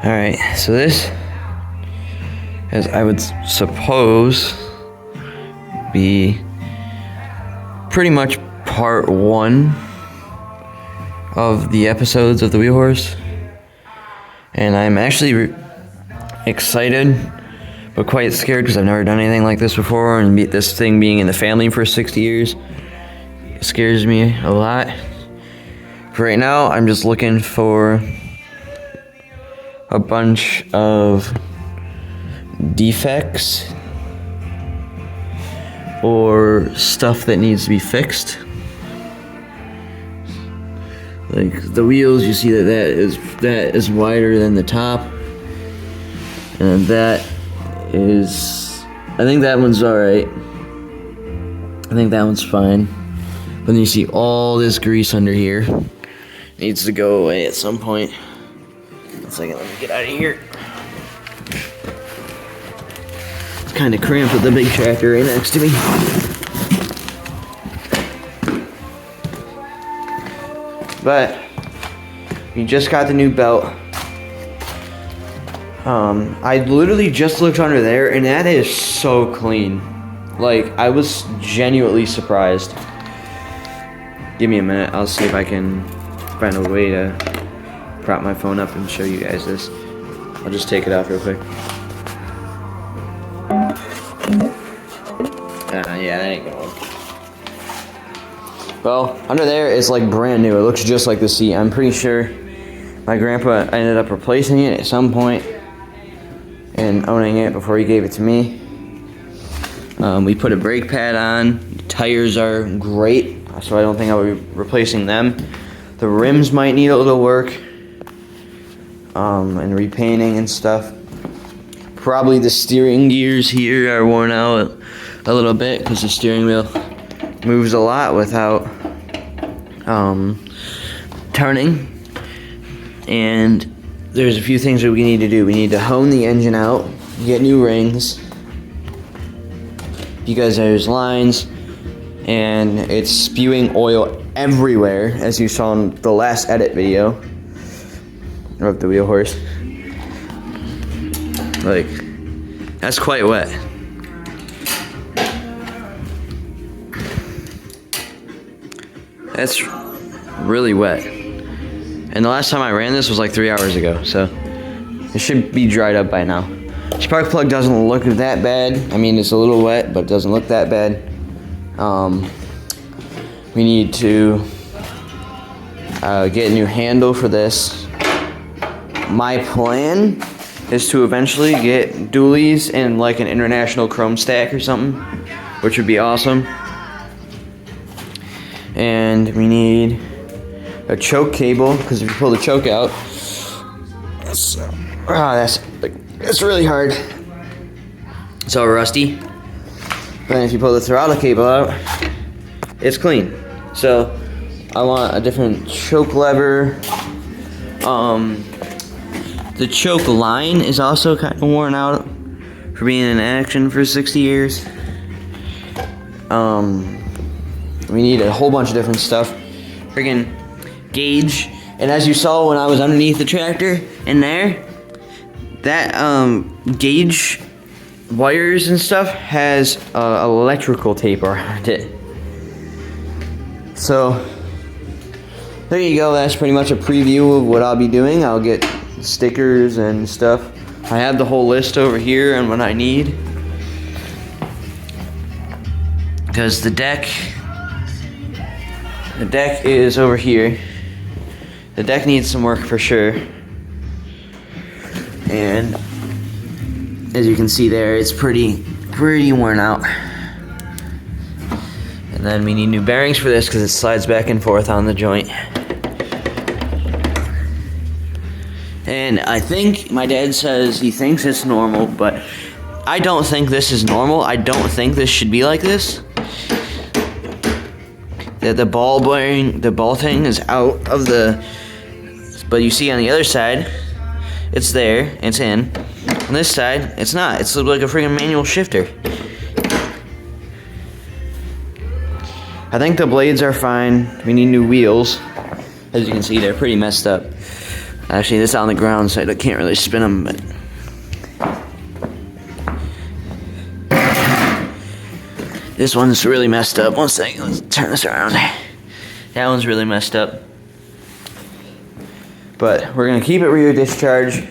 Alright, so this is, I would suppose, be pretty much part one of the episodes of the Wheel Horse. And I'm actually excited, but quite scared because I've never done anything like this before, and this thing being in the family for 60 years scares me a lot. For right now, I'm just looking for a bunch of defects or stuff that needs to be fixed. Like the wheels, you see that is wider than the top, and that is, I think that one's alright. I think that one's fine. But then you see all this grease under here. Needs to go away at some point. 1 second, let me get out of here. It's kind of cramped with the big tractor right next to me. But we just got the new belt. I literally just looked under there, and that is so clean. Like, I was genuinely surprised. Give me a minute. I'll see if I can find a way to prop my phone up and show you guys this. I'll just take it off real quick. Yeah, that ain't gonna work. Well, under there it's like brand new. It looks just like the seat. I'm pretty sure my grandpa ended up replacing it at some point and owning it before he gave it to me. We put a brake pad on. The tires are great, so I don't think I'll be replacing them. The rims might need a little work, and repainting and stuff. Probably the steering gears here are worn out a little bit because the steering wheel moves a lot without turning. And there's a few things that we need to do. We need to hone the engine out, get new rings, because there's lines and it's spewing oil everywhere, as you saw in the last edit video of the Wheel Horse. Like, that's quite wet. That's really wet. And the last time I ran this was like 3 hours ago, so it should be dried up by now. Spark plug doesn't look that bad. I mean, it's a little wet, but it doesn't look that bad. We need to get a new handle for this. My plan is to eventually get dualies and like an international chrome stack or something, which would be awesome. And we need a choke cable, because if you pull the choke out, that's really hard. It's all rusty. But then if you pull the throttle cable out, it's clean. So I want a different choke lever. The choke line is also kind of worn out for being in action for 60 years. We need a whole bunch of different stuff. Friggin' gauge. And as you saw when I was underneath the tractor in there, that gauge wires and stuff has electrical tape around it. So there you go. That's pretty much a preview of what I'll be doing. I'll get stickers and stuff. I have the whole list over here and what I need, because the deck is over here. The deck needs some work for sure, and as you can see there, it's pretty worn out. And then we need new bearings for this because it slides back and forth on the joint. And I think my dad says he thinks it's normal, but I don't think this is normal. I don't think this should be like this. The ball bearing, the ball thing is out of the, but you see on the other side, it's there, it's in. On this side, it's not. It's like a freaking manual shifter. I think the blades are fine. We need new wheels. As you can see, they're pretty messed up. Actually, this is on the ground, so I can't really spin them, but... This one's really messed up. One second, let's turn this around. That one's really messed up. But we're gonna keep it rear discharge.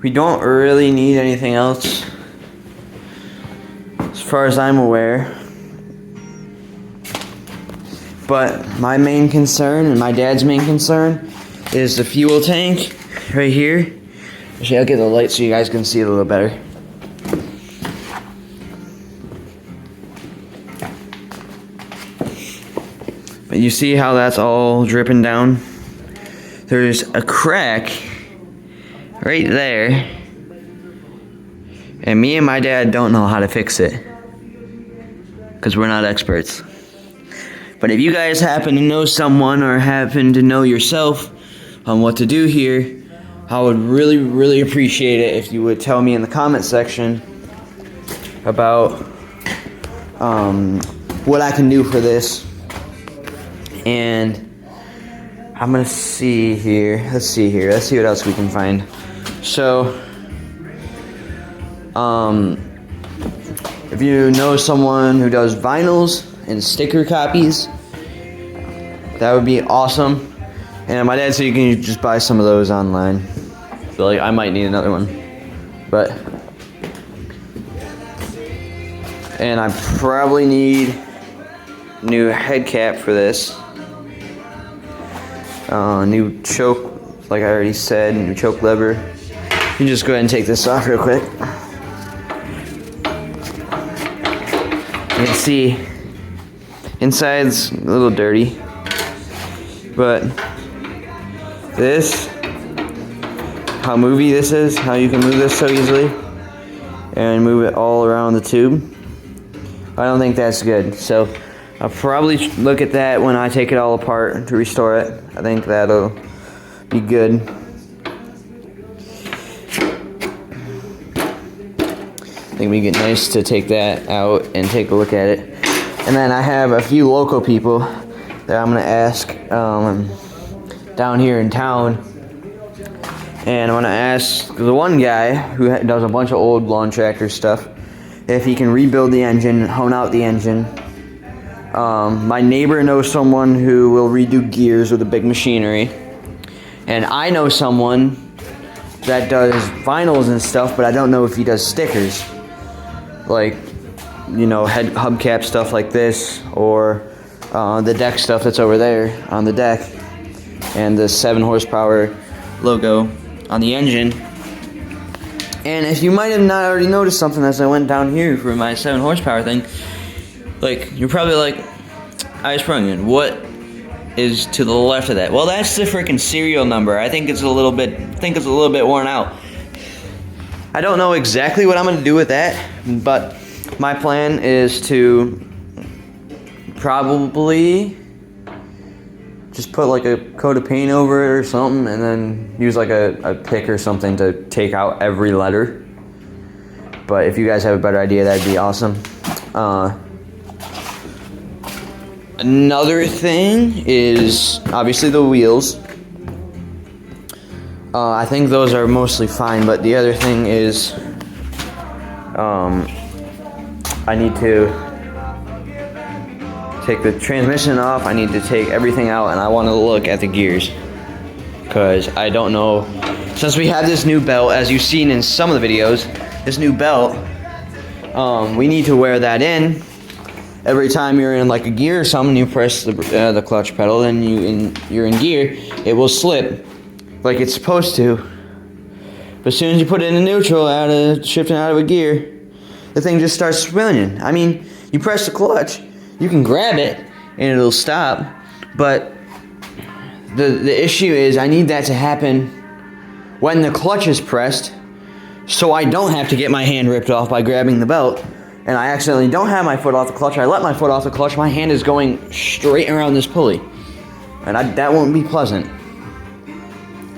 We don't really need anything else, as far as I'm aware. But my main concern, and my dad's main concern, is the fuel tank right here. Actually, I'll get the light so you guys can see it a little better. But you see how that's all dripping down? There's a crack right there. And me and my dad don't know how to fix it, because we're not experts. But if you guys happen to know someone or happen to know yourself on what to do here, I would really, really appreciate it if you would tell me in the comment section about what I can do for this. And I'm gonna see here. Let's see what else we can find. So, if you know someone who does vinyls and sticker copies, that would be awesome. And my dad said you can just buy some of those online. I feel like I might need another one. But, and I probably need new head cap for this. New choke, like I already said, new choke lever. You can just go ahead and take this off real quick. You can see inside's a little dirty, but this, how movey this is, how you can move this so easily and move it all around the tube, I don't think that's good. So I'll probably look at that when I take it all apart to restore it. I think that'll be good. I think we get nice to take that out and take a look at it. And then I have a few local people that I'm gonna ask down here in town. And I'm gonna ask the one guy who does a bunch of old lawn tractor stuff if he can rebuild the engine, hone out the engine. My neighbor knows someone who will redo gears with a big machinery. And I know someone that does vinyls and stuff, but I don't know if he does stickers. Like, you know, hubcap stuff like this, or the deck stuff that's over there on the deck, and the 7 horsepower logo on the engine. And if you might have not already noticed something as I went down here for my 7 horsepower thing, like, you're probably like, I was sprung, what is to the left of that? Well, that's the freaking serial number. I think it's a little bit worn out. I don't know exactly what I'm gonna do with that, but my plan is to probably just put like a coat of paint over it or something, and then use like a pick or something to take out every letter. But if you guys have a better idea, that'd be awesome. Another thing is obviously the wheels. I think those are mostly fine, but the other thing is I need to take the transmission off, I need to take everything out, and I want to look at the gears, because I don't know, since we have this new belt, as you've seen in some of the videos, this new belt, we need to wear that in. Every time you're in like a gear or something, you press the clutch pedal, and you're in gear, it will slip like it's supposed to. But as soon as you put it in neutral, shifting out of a gear, the thing just starts spinning. I mean, you press the clutch, you can grab it and it'll stop, but the issue is I need that to happen when the clutch is pressed, so I don't have to get my hand ripped off by grabbing the belt, and I accidentally don't have my foot off the clutch. I let my foot off the clutch, my hand is going straight around this pulley, and that won't be pleasant.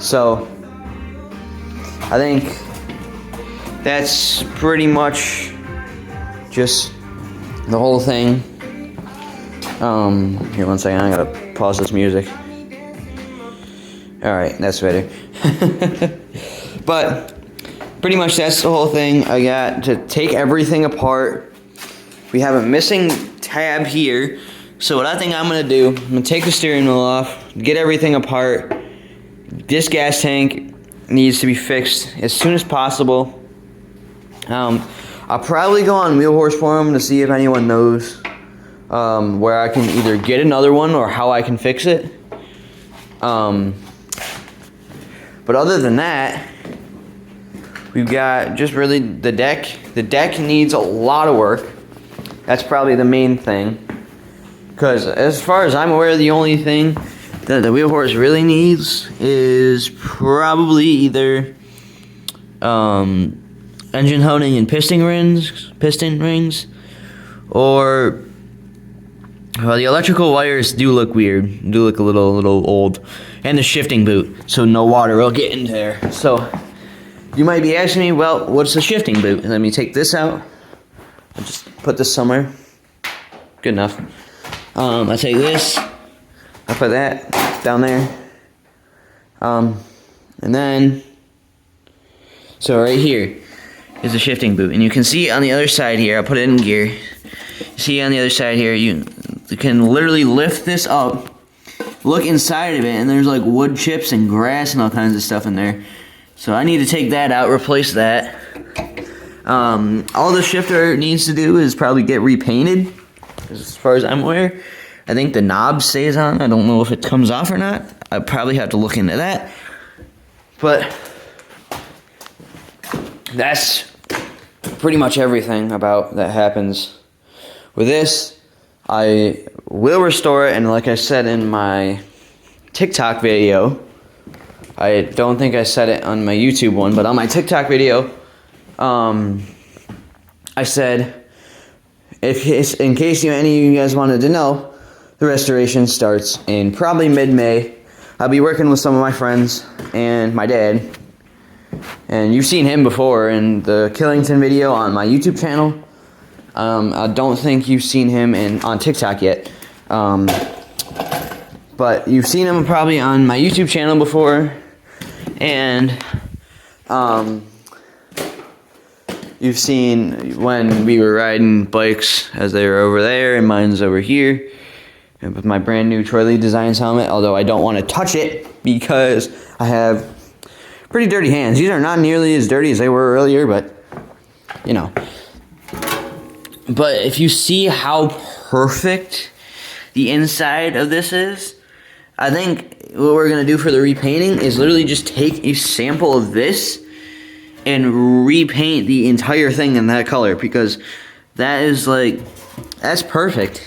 So I think that's pretty much just the whole thing. Here, one second, I gotta pause this music. Alright, that's better. But pretty much that's the whole thing. I got to take everything apart. We have a missing tab here. So what I think I'm going to do, I'm going to take the steering wheel off, get everything apart. This gas tank needs to be fixed as soon as possible. I'll probably go on Wheel Horse Forum to see if anyone knows where I can either get another one or how I can fix it. But other than that, we've got just really the deck. The deck needs a lot of work. That's probably the main thing. Because as far as I'm aware, the only thing that the Wheel Horse really needs is probably either engine holding and piston rings, or well, the electrical wires do look weird, do look a little old, and the shifting boot, so no water will get in there. So you might be asking me, well, what's the shifting boot? Let me take this out. I'll just put this somewhere. Good enough. I take this. I put that down there. And then, so right here is the shifting boot, and you can see on the other side here. I'll put it in gear. You see on the other side here, you can literally lift this up, look inside of it, and there's like wood chips and grass and all kinds of stuff in there. So I need to take that out, replace that. All the shifter needs to do is probably get repainted, as far as I'm aware. I think the knob stays on. I don't know if it comes off or not. I probably have to look into that. But that's pretty much everything about that happens with this. I will restore it, and like I said in my TikTok video, I don't think I said it on my YouTube one, but on my TikTok video, I said, in case any of you guys wanted to know, the restoration starts in probably mid-May. I'll be working with some of my friends and my dad. And you've seen him before in the Killington video on my YouTube channel. I don't think you've seen him on TikTok yet. But you've seen him probably on my YouTube channel before. And you've seen when we were riding bikes as they were over there and mine's over here. And with my brand new Troy Lee Designs helmet, although I don't want to touch it because I have pretty dirty hands. These are not nearly as dirty as they were earlier, but you know. But if you see how perfect the inside of this is, I think what we're going to do for the repainting is literally just take a sample of this and repaint the entire thing in that color, because that is like, that's perfect.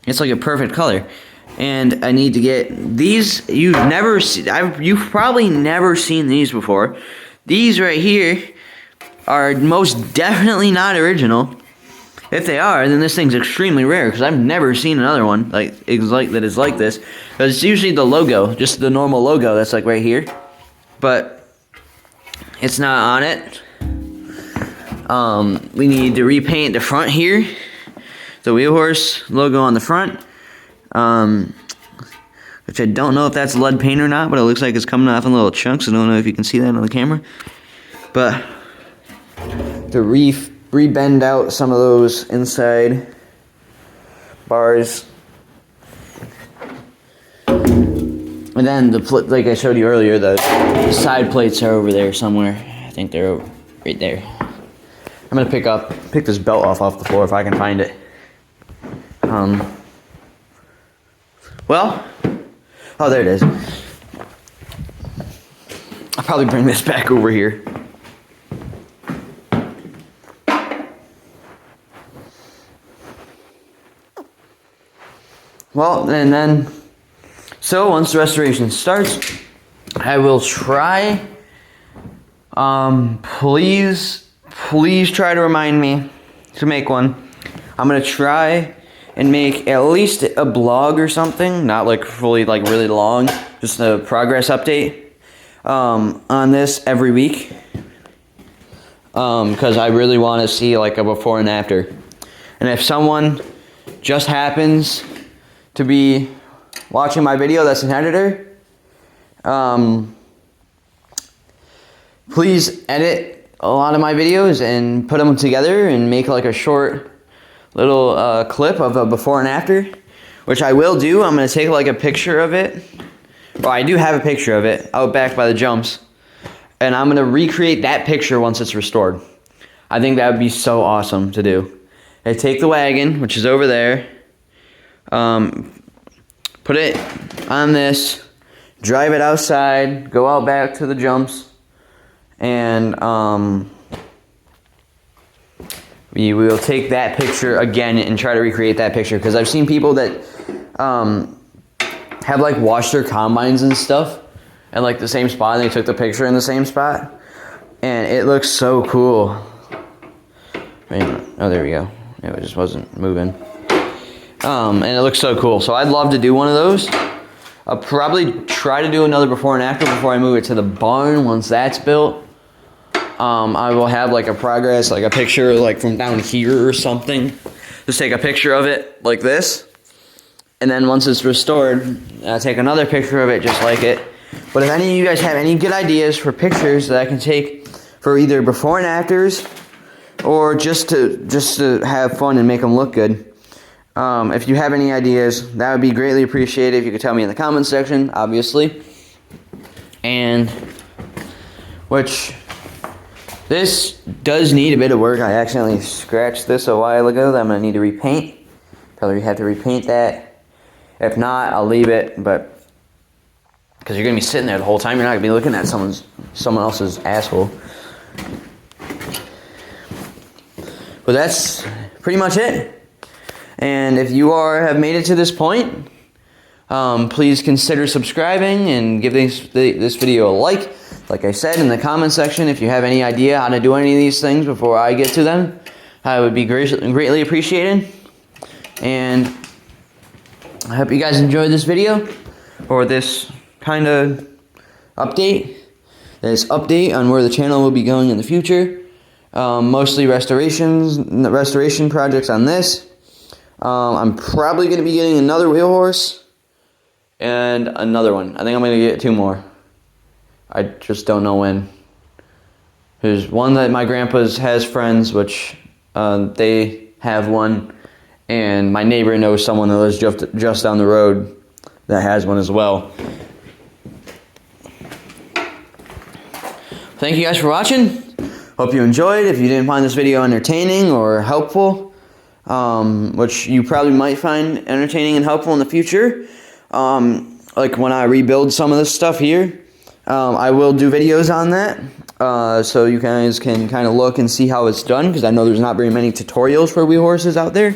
It's like a perfect color. And I need to get these. You've probably never seen these before. These right here are most definitely not original. If they are, then this thing's extremely rare, because I've never seen another one that is like this. Because it's usually the logo, just the normal logo that's like right here, but it's not on it. We need to repaint the front here. The Wheel Horse logo on the front, which I don't know if that's lead paint or not, but it looks like it's coming off in little chunks. I don't know if you can see that on the camera. But to re-bend out some of those inside bars. And then, like I showed you earlier, the side plates are over there somewhere. I think they're right there. I'm going to pick this belt off the floor if I can find it. Well, oh, there it is. I'll probably bring this back over here. Well, and then, so once the restoration starts, I will try, please try to remind me to make one. I'm going to try and make at least a blog or something, not like fully, like really long, just a progress update on this every week, because I really want to see like a before and after. And if someone just happens to be watching my video that's an editor, please edit a lot of my videos and put them together and make like a short little clip of a before and after, which I will do. I'm going to take like a picture of it. Well, I do have a picture of it out back by the jumps, and I'm going to recreate that picture once it's restored. I think that would be so awesome to do. I take the wagon, which is over there, put it on this, drive it outside, go out back to the jumps, and we will take that picture again and try to recreate that picture, because I've seen people that have like washed their combines and stuff in like the same spot, and they took the picture in the same spot, and it looks so cool. Wait a minute. Oh, there we go. It just wasn't moving. And it looks so cool. So I'd love to do one of those. I'll probably try to do another before and after before I move it to the barn once that's built. I will have like a progress, like a picture like from down here or something. Just take a picture of it like this. And then once it's restored, I'll take another picture of it just like it. But if any of you guys have any good ideas for pictures that I can take for either before and afters, or just to have fun and make them look good, if you have any ideas, that would be greatly appreciated if you could tell me in the comments section, obviously. And which this does need a bit of work. I accidentally scratched this a while ago that I'm going to need to repaint. Probably have to repaint that. If not, I'll leave it, but because you're going to be sitting there the whole time, you're not going to be looking at someone else's asshole. But that's pretty much it. And if you have made it to this point, please consider subscribing and give this video a like. Like I said in the comment section, if you have any idea how to do any of these things before I get to them, I would be greatly appreciated. And I hope you guys enjoyed this video, or this kind of update. This update on where the channel will be going in the future. Mostly restoration projects on this. I'm probably going to be getting another wheel horse and another one. I think I'm going to get 2 more. I just don't know when. There's one that my grandpa's has friends, which they have one, and my neighbor knows someone that lives just down the road that has one as well. Thank you guys for watching. Hope you enjoyed. If you didn't find this video entertaining or helpful, which you probably might find entertaining and helpful in the future, like when I rebuild some of this stuff here, I will do videos on that, so you guys can kind of look and see how it's done, because I know there's not very many tutorials for wheel horses out there.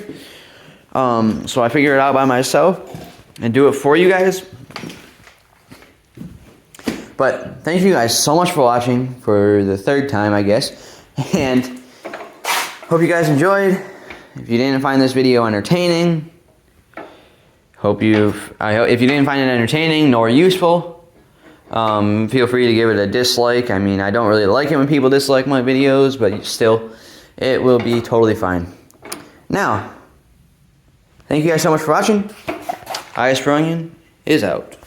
So I figure it out by myself and do it for you guys. But thank you guys so much for watching for the 3rd time, I guess. And hope you guys enjoyed. If you didn't find this video entertaining, if you didn't find it entertaining nor useful, feel free to give it a dislike. I mean, I don't really like it when people dislike my videos, but still, it will be totally fine. Now, thank you guys so much for watching. Highest Runyon is out.